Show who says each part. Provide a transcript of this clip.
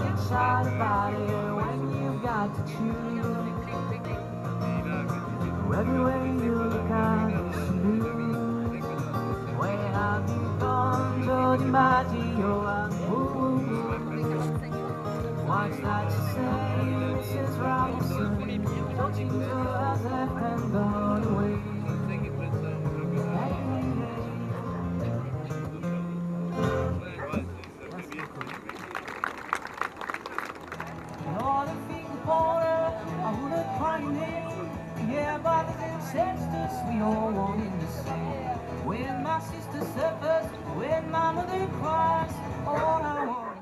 Speaker 1: Inside about it when you've got to choose. Everywhere you look at is blue. When I become so DiMaggio, what's that you say, Mrs. Robinson? Don't you know I've left and gone away? You're the finger pointer, I wouldn't cry your name. Yeah, but the ancestors, we all wanted the same. When my sister suffers, when my mother cries, all I want